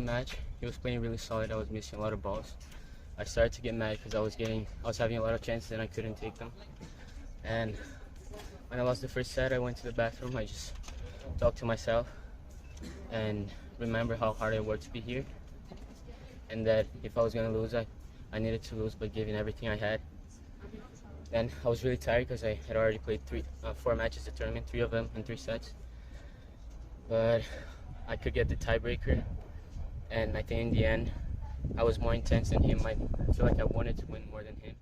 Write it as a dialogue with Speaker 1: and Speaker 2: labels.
Speaker 1: match. He was playing really solid. I was missing a lot of balls. I started to get mad because I was having a lot of chances and I couldn't take them. And when I lost the first set, I went to the bathroom. I just talked to myself and remember how hard I worked to be here, and that if I was gonna lose, I needed to lose by giving everything I had. And I was really tired because I had already played 4 matches of the tournament, 3 of them in 3 sets. But I could get the tiebreaker, and I think in the end, I was more intense than him. I feel like I wanted to win more than him.